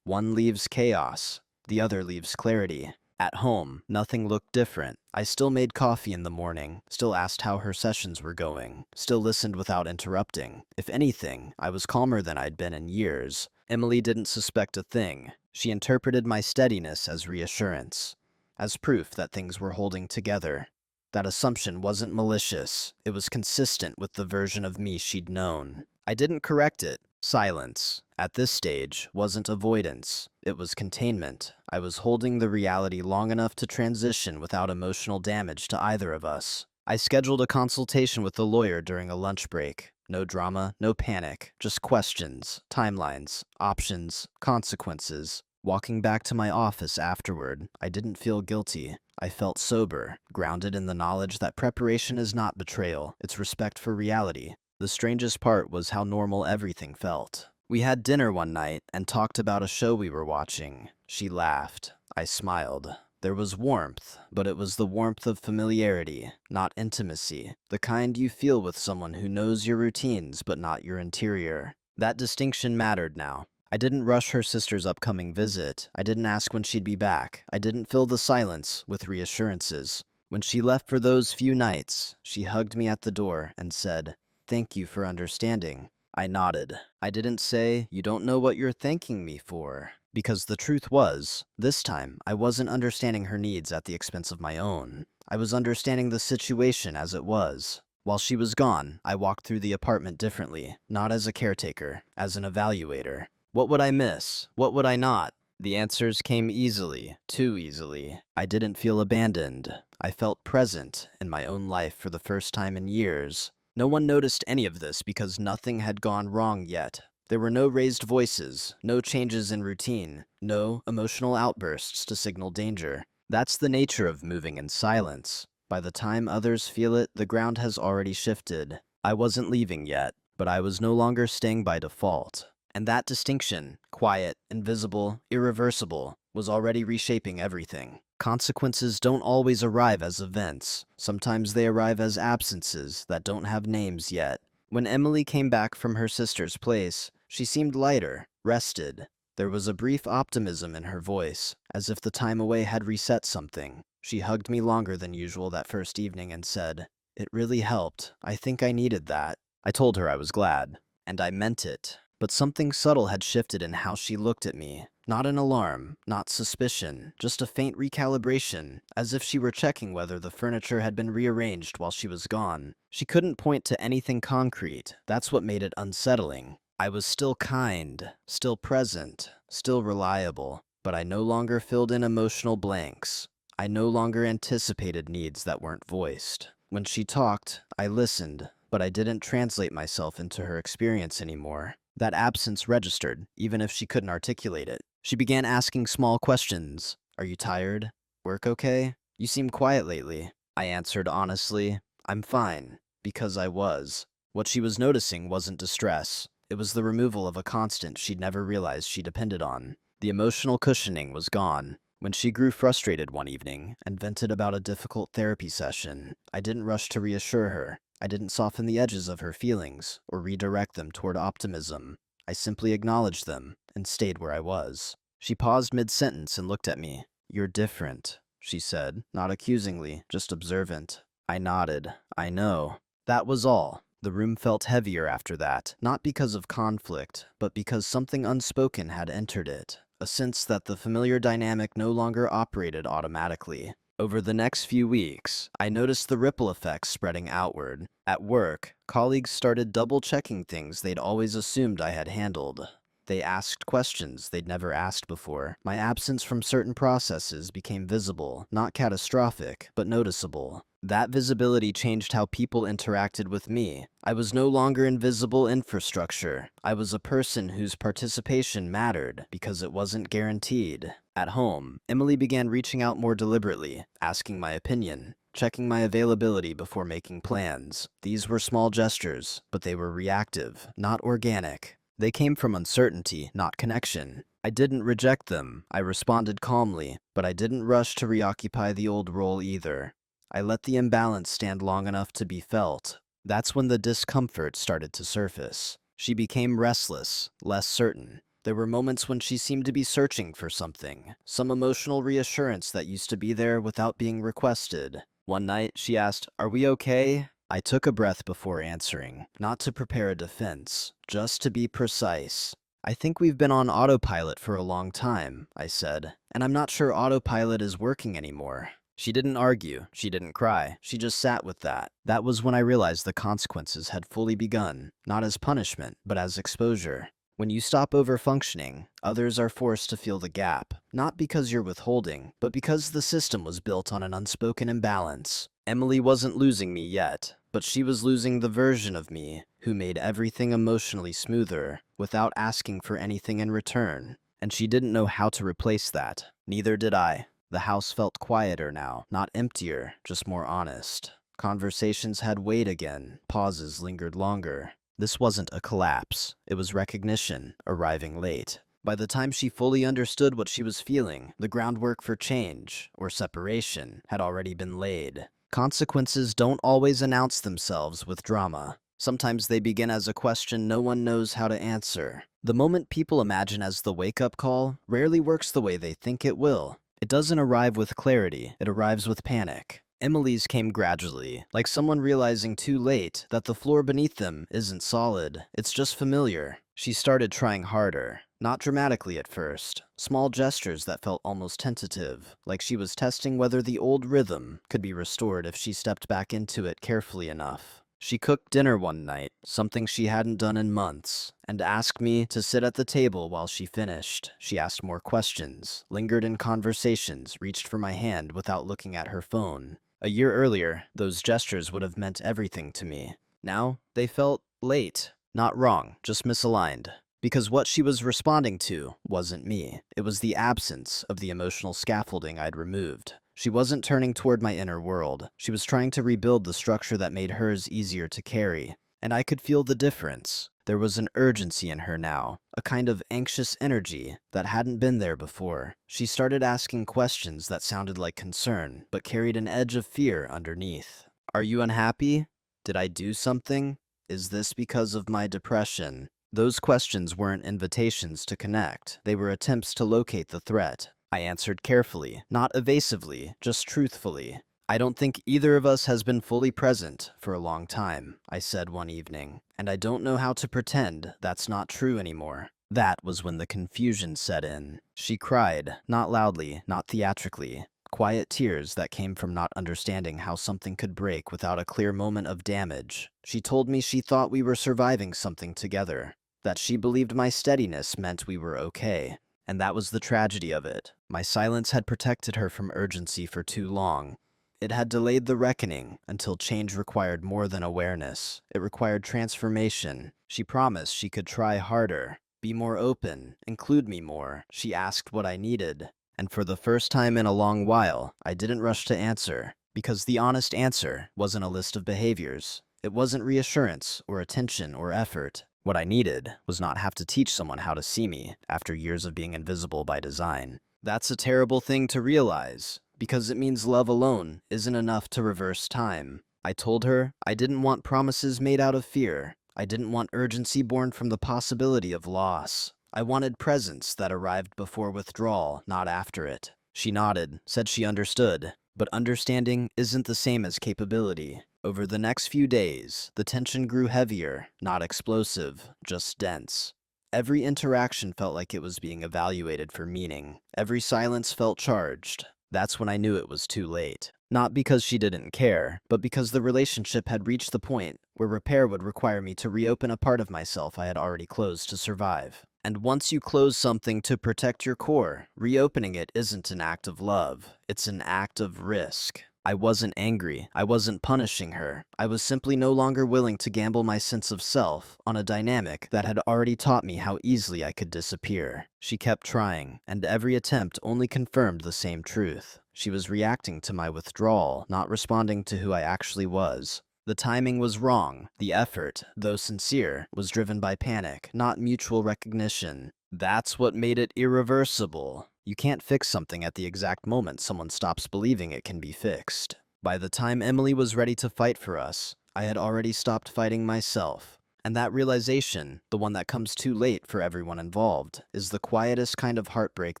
One leaves chaos, the other leaves clarity. At home, nothing looked different. I still made coffee in the morning, still asked how her sessions were going, still listened without interrupting. If anything, I was calmer than I'd been in years. Emily didn't suspect a thing. She interpreted my steadiness as reassurance, as proof that things were holding together. That assumption wasn't malicious. It was consistent with the version of me she'd known. I didn't correct it. Silence, at this stage, wasn't avoidance. It was containment. I was holding the reality long enough to transition without emotional damage to either of us. I scheduled a consultation with the lawyer during a lunch break. No drama, no panic, just questions, timelines, options, consequences. Walking back to my office afterward, I didn't feel guilty. I felt sober, grounded in the knowledge that preparation is not betrayal, it's respect for reality. The strangest part was how normal everything felt. We had dinner one night and talked about a show we were watching. She laughed. I smiled. There was warmth, but it was the warmth of familiarity, not intimacy. The kind you feel with someone who knows your routines but not your interior. That distinction mattered now. I didn't rush her sister's upcoming visit. I didn't ask when she'd be back. I didn't fill the silence with reassurances. When she left for those few nights, she hugged me at the door and said, "Thank you for understanding." I nodded. I didn't say, "You don't know what you're thanking me for." Because the truth was, this time, I wasn't understanding her needs at the expense of my own. I was understanding the situation as it was. While she was gone, I walked through the apartment differently, not as a caretaker, as an evaluator. What would I miss? What would I not? The answers came easily, too easily. I didn't feel abandoned. I felt present in my own life for the first time in years. No one noticed any of this because nothing had gone wrong yet. There were no raised voices, no changes in routine, no emotional outbursts to signal danger. That's the nature of moving in silence. By the time others feel it, the ground has already shifted. I wasn't leaving yet, but I was no longer staying by default. And that distinction, quiet, invisible, irreversible, was already reshaping everything. Consequences don't always arrive as events. Sometimes they arrive as absences that don't have names yet. When Emily came back from her sister's place, she seemed lighter, rested. There was a brief optimism in her voice, as if the time away had reset something. She hugged me longer than usual that first evening and said, "It really helped. I think I needed that." I told her I was glad, and I meant it. But something subtle had shifted in how she looked at me. Not an alarm, not suspicion, just a faint recalibration, as if she were checking whether the furniture had been rearranged while she was gone. She couldn't point to anything concrete. That's what made it unsettling. I was still kind, still present, still reliable, but I no longer filled in emotional blanks. I no longer anticipated needs that weren't voiced. When she talked, I listened, but I didn't translate myself into her experience anymore. That absence registered, even if she couldn't articulate it. She began asking small questions. "Are you tired? Work okay? You seem quiet lately." I answered honestly, "I'm fine," because I was. What she was noticing wasn't distress. It was the removal of a constant she'd never realized she depended on. The emotional cushioning was gone. When she grew frustrated one evening and vented about a difficult therapy session, I didn't rush to reassure her. I didn't soften the edges of her feelings or redirect them toward optimism. I simply acknowledged them and stayed where I was. She paused mid-sentence and looked at me. "You're different," she said, not accusingly, just observant. I nodded. "I know." That was all. The room felt heavier after that, not because of conflict, but because something unspoken had entered it. A sense that the familiar dynamic no longer operated automatically. Over the next few weeks, I noticed the ripple effects spreading outward. At work, colleagues started double-checking things they'd always assumed I had handled. They asked questions they'd never asked before. My absence from certain processes became visible, not catastrophic, but noticeable. That visibility changed how people interacted with me. I was no longer invisible infrastructure. I was a person whose participation mattered because it wasn't guaranteed. At home, Emily began reaching out more deliberately, asking my opinion, checking my availability before making plans. These were small gestures, but they were reactive, not organic. They came from uncertainty, not connection. I didn't reject them. I responded calmly, but I didn't rush to reoccupy the old role either. I let the imbalance stand long enough to be felt. That's when the discomfort started to surface. She became restless, less certain. There were moments when she seemed to be searching for something, some emotional reassurance that used to be there without being requested. One night, she asked, "Are we okay?" I took a breath before answering, not to prepare a defense, just to be precise. "I think we've been on autopilot for a long time," I said, "and I'm not sure autopilot is working anymore." She didn't argue, she didn't cry, she just sat with that. That was when I realized the consequences had fully begun, not as punishment, but as exposure. When you stop overfunctioning, others are forced to fill the gap, not because you're withholding, but because the system was built on an unspoken imbalance. Emily wasn't losing me yet, but she was losing the version of me who made everything emotionally smoother without asking for anything in return. And she didn't know how to replace that. Neither did I. The house felt quieter now, not emptier, just more honest. Conversations had weight again, pauses lingered longer. This wasn't a collapse, it was recognition, arriving late. By the time she fully understood what she was feeling, the groundwork for change, or separation, had already been laid. Consequences don't always announce themselves with drama. Sometimes they begin as a question no one knows how to answer. The moment people imagine as the wake-up call rarely works the way they think it will. It doesn't arrive with clarity, it arrives with panic. Emily's came gradually, like someone realizing too late that the floor beneath them isn't solid, it's just familiar. She started trying harder, not dramatically at first. Small gestures that felt almost tentative, like she was testing whether the old rhythm could be restored if she stepped back into it carefully enough. She cooked dinner one night, something she hadn't done in months, and asked me to sit at the table while she finished. She asked more questions, lingered in conversations, reached for my hand without looking at her phone. A year earlier, those gestures would have meant everything to me. Now, they felt late. Not wrong, just misaligned. Because what she was responding to wasn't me. It was the absence of the emotional scaffolding I'd removed. She wasn't turning toward my inner world. She was trying to rebuild the structure that made hers easier to carry. And I could feel the difference. There was an urgency in her now, a kind of anxious energy that hadn't been there before. She started asking questions that sounded like concern, but carried an edge of fear underneath. "Are you unhappy? Did I do something? Is this because of my depression?" Those questions weren't invitations to connect. They were attempts to locate the threat. I answered carefully, not evasively, just truthfully. "I don't think either of us has been fully present for a long time," I said one evening, "and I don't know how to pretend that's not true anymore." That was when the confusion set in. She cried, not loudly, not theatrically. Quiet tears that came from not understanding how something could break without a clear moment of damage. She told me she thought we were surviving something together, that she believed my steadiness meant we were okay. And that was the tragedy of it. My silence had protected her from urgency for too long. It had delayed the reckoning until change required more than awareness. It required transformation. She promised she could try harder, be more open, include me more. She asked what I needed. And for the first time in a long while, I didn't rush to answer, because the honest answer wasn't a list of behaviors. It wasn't reassurance or attention or effort. What I needed was not have to teach someone how to see me after years of being invisible by design. That's a terrible thing to realize, because it means love alone isn't enough to reverse time. I told her I didn't want promises made out of fear. I didn't want urgency born from the possibility of loss. I wanted presence that arrived before withdrawal, not after it. She nodded, said she understood. But understanding isn't the same as capability. Over the next few days, the tension grew heavier, not explosive, just dense. Every interaction felt like it was being evaluated for meaning. Every silence felt charged. That's when I knew it was too late. Not because she didn't care, but because the relationship had reached the point where repair would require me to reopen a part of myself I had already closed to survive. And once you close something to protect your core, reopening it isn't an act of love, it's an act of risk. I wasn't angry. I wasn't punishing her. I was simply no longer willing to gamble my sense of self on a dynamic that had already taught me how easily I could disappear. She kept trying, and every attempt only confirmed the same truth. She was reacting to my withdrawal, not responding to who I actually was. The timing was wrong. The effort, though sincere, was driven by panic, not mutual recognition. That's what made it irreversible. You can't fix something at the exact moment someone stops believing it can be fixed. By the time Emily was ready to fight for us, I had already stopped fighting myself. And that realization, the one that comes too late for everyone involved, is the quietest kind of heartbreak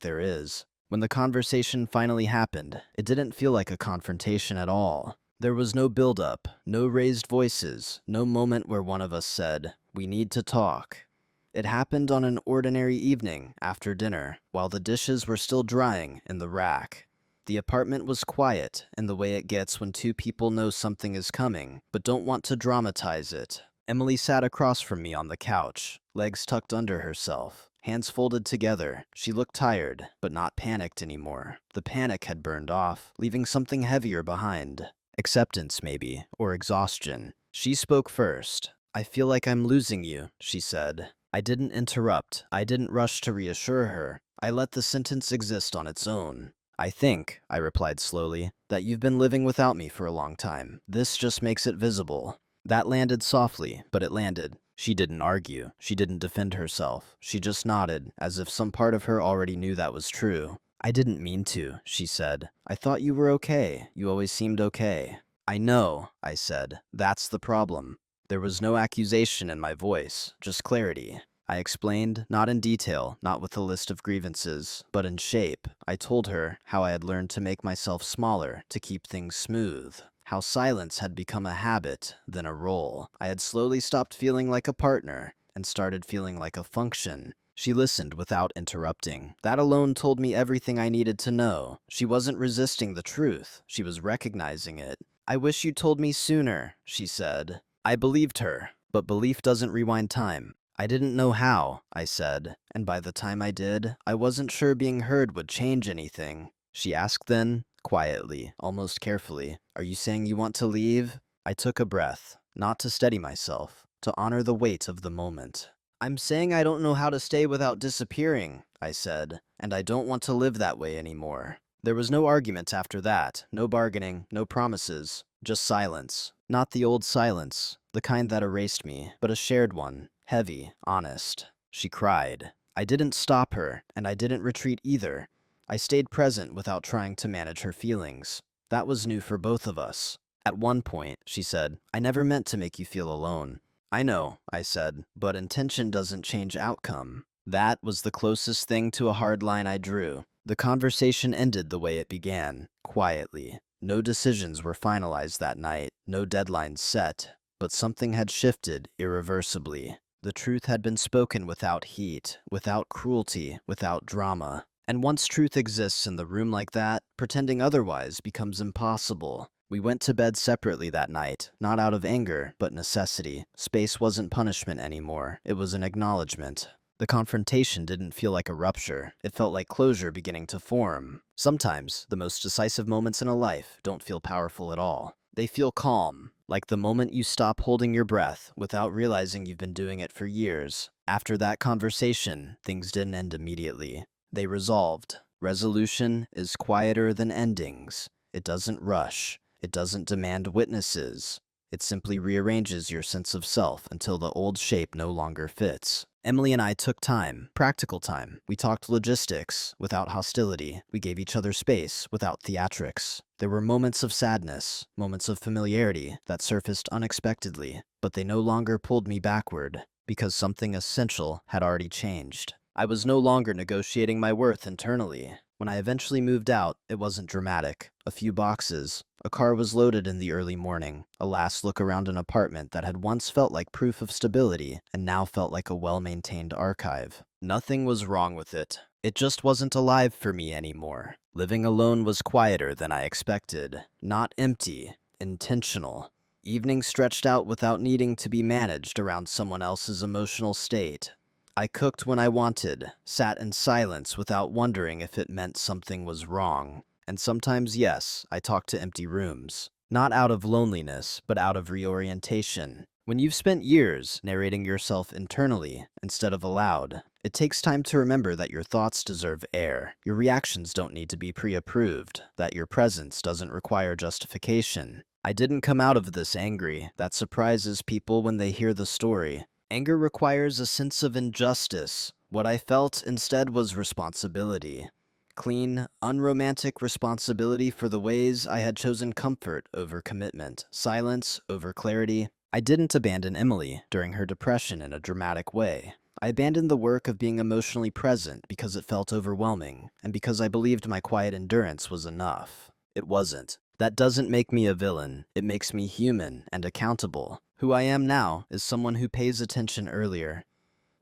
there is. When the conversation finally happened, it didn't feel like a confrontation at all. There was no build-up, no raised voices, no moment where one of us said, "We need to talk." It happened on an ordinary evening after dinner, while the dishes were still drying in the rack. The apartment was quiet in the way it gets when two people know something is coming, but don't want to dramatize it. Emily sat across from me on the couch, legs tucked under herself, hands folded together. She looked tired, but not panicked anymore. The panic had burned off, leaving something heavier behind. Acceptance, maybe, or exhaustion. She spoke first. "I feel like I'm losing you," she said. I didn't interrupt. I didn't rush to reassure her. I let the sentence exist on its own. "I think," I replied slowly, "that you've been living without me for a long time. This just makes it visible." That landed softly, but it landed. She didn't argue. She didn't defend herself. She just nodded, as if some part of her already knew that was true. "I didn't mean to," she said. "I thought you were okay. You always seemed okay." "I know," I said. "That's the problem." There was no accusation in my voice, just clarity. I explained, not in detail, not with a list of grievances, but in shape. I told her how I had learned to make myself smaller to keep things smooth. How silence had become a habit, then a role. I had slowly stopped feeling like a partner and started feeling like a function. She listened without interrupting. That alone told me everything I needed to know. She wasn't resisting the truth. She was recognizing it. "I wish you told me sooner," she said. I believed her, but belief doesn't rewind time. I didn't know how, I said, and by the time I did, I wasn't sure being heard would change anything. She asked then, quietly, almost carefully, "Are you saying you want to leave?" I took a breath, not to steady myself, to honor the weight of the moment. "I'm saying I don't know how to stay without disappearing," I said, "and I don't want to live that way anymore." There was no argument after that, no bargaining, no promises, just silence. Not the old silence, the kind that erased me, but a shared one, heavy, honest. She cried. I didn't stop her, and I didn't retreat either. I stayed present without trying to manage her feelings. That was new for both of us. At one point, she said, "I never meant to make you feel alone." "I know," I said, "but intention doesn't change outcome." That was the closest thing to a hard line I drew. The conversation ended the way it began, quietly. No decisions were finalized that night, no deadlines set, but something had shifted irreversibly. The truth had been spoken without heat, without cruelty, without drama. And once truth exists in the room like that, pretending otherwise becomes impossible. We went to bed separately that night, not out of anger, but necessity. Space wasn't punishment anymore, it was an acknowledgement. The confrontation didn't feel like a rupture, it felt like closure beginning to form. Sometimes, the most decisive moments in a life don't feel powerful at all. They feel calm, like the moment you stop holding your breath without realizing you've been doing it for years. After that conversation, things didn't end immediately. They resolved. Resolution is quieter than endings. It doesn't rush. It doesn't demand witnesses. It simply rearranges your sense of self until the old shape no longer fits. Emily and I took time, practical time. We talked logistics without hostility. We gave each other space without theatrics. There were moments of sadness, moments of familiarity that surfaced unexpectedly, but they no longer pulled me backward because something essential had already changed. I was no longer negotiating my worth internally. When I eventually moved out, it wasn't dramatic. A few boxes. A car was loaded in the early morning. A last look around an apartment that had once felt like proof of stability and now felt like a well-maintained archive. Nothing was wrong with it. It just wasn't alive for me anymore. Living alone was quieter than I expected. Not empty. Intentional. Evenings stretched out without needing to be managed around someone else's emotional state. I cooked when I wanted, sat in silence without wondering if it meant something was wrong. And sometimes, yes, I talk to empty rooms. Not out of loneliness, but out of reorientation. When you've spent years narrating yourself internally instead of aloud, it takes time to remember that your thoughts deserve air, your reactions don't need to be pre-approved, that your presence doesn't require justification. I didn't come out of this angry. That surprises people when they hear the story. Anger requires a sense of injustice. What I felt instead was responsibility. Clean, unromantic responsibility for the ways I had chosen comfort over commitment, silence over clarity. I didn't abandon Emily during her depression in a dramatic way. I abandoned the work of being emotionally present because it felt overwhelming, and because I believed my quiet endurance was enough. It wasn't. That doesn't make me a villain. It makes me human and accountable. Who I am now is someone who pays attention earlier.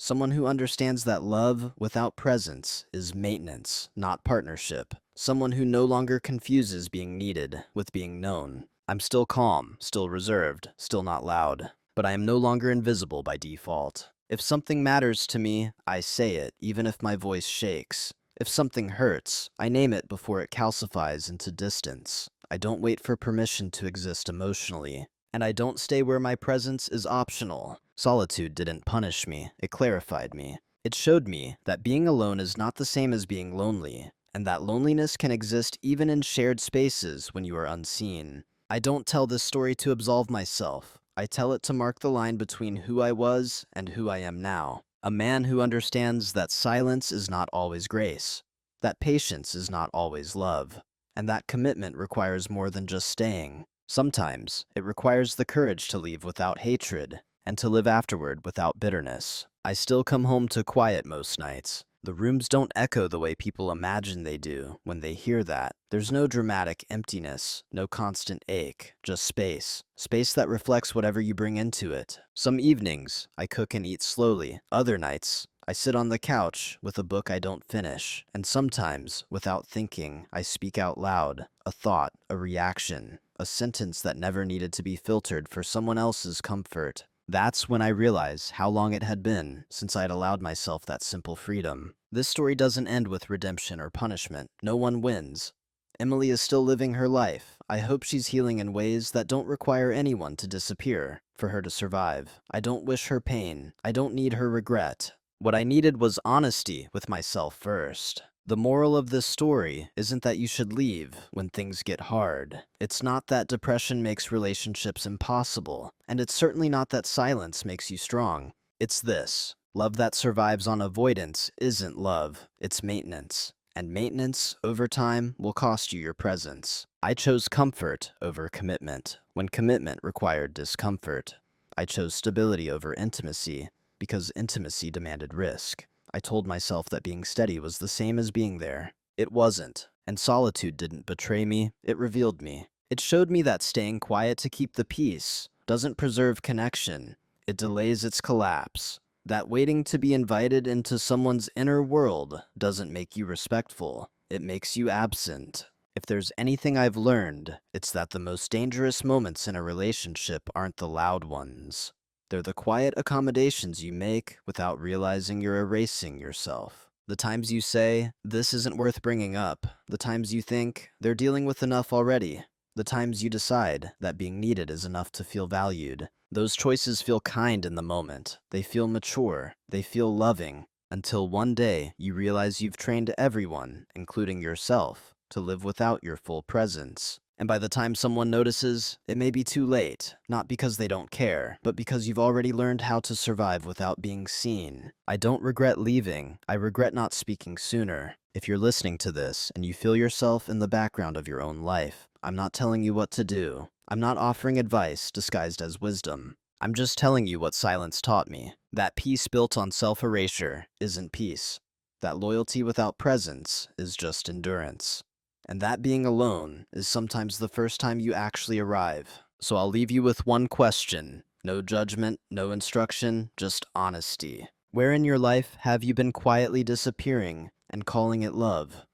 Someone who understands that love without presence is maintenance, not partnership. Someone who no longer confuses being needed with being known. I'm still calm, still reserved, still not loud, but I am no longer invisible by default. If something matters to me, I say it, even if my voice shakes. If something hurts, I name it before it calcifies into distance. I don't wait for permission to exist emotionally, and I don't stay where my presence is optional. Solitude didn't punish me, it clarified me. It showed me that being alone is not the same as being lonely, and that loneliness can exist even in shared spaces when you are unseen. I don't tell this story to absolve myself. I tell it to mark the line between who I was and who I am now. A man who understands that silence is not always grace, that patience is not always love, and that commitment requires more than just staying. Sometimes, it requires the courage to leave without hatred, and to live afterward without bitterness. I still come home to quiet most nights. The rooms don't echo the way people imagine they do when they hear that. There's no dramatic emptiness, no constant ache, just space. Space that reflects whatever you bring into it. Some evenings, I cook and eat slowly. Other nights, I sit on the couch with a book I don't finish. And sometimes, without thinking, I speak out loud. A thought, a reaction, a sentence that never needed to be filtered for someone else's comfort. That's when I realized how long it had been since I'd allowed myself that simple freedom. This story doesn't end with redemption or punishment. No one wins. Emily is still living her life. I hope she's healing in ways that don't require anyone to disappear for her to survive. I don't wish her pain. I don't need her regret. What I needed was honesty with myself first. The moral of this story isn't that you should leave when things get hard. It's not that depression makes relationships impossible, and it's certainly not that silence makes you strong. It's this: love that survives on avoidance isn't love, it's maintenance. And maintenance, over time, will cost you your presence. I chose comfort over commitment, when commitment required discomfort. I chose stability over intimacy, because intimacy demanded risk. I told myself that being steady was the same as being there. It wasn't, and solitude didn't betray me, it revealed me. It showed me that staying quiet to keep the peace doesn't preserve connection, it delays its collapse. That waiting to be invited into someone's inner world doesn't make you respectful, it makes you absent. If there's anything I've learned, it's that the most dangerous moments in a relationship aren't the loud ones. They're the quiet accommodations you make without realizing you're erasing yourself. The times you say, "This isn't worth bringing up." The times you think, "They're dealing with enough already." The times you decide that being needed is enough to feel valued. Those choices feel kind in the moment. They feel mature. They feel loving. Until one day you realize you've trained everyone, including yourself, to live without your full presence. And by the time someone notices, it may be too late, not because they don't care, but because you've already learned how to survive without being seen. I don't regret leaving. I regret not speaking sooner. If you're listening to this and you feel yourself in the background of your own life, I'm not telling you what to do. I'm not offering advice disguised as wisdom. I'm just telling you what silence taught me. That peace built on self-erasure isn't peace. That loyalty without presence is just endurance. And that being alone is sometimes the first time you actually arrive. So I'll leave you with one question. No judgment, no instruction, just honesty. Where in your life have you been quietly disappearing and calling it love?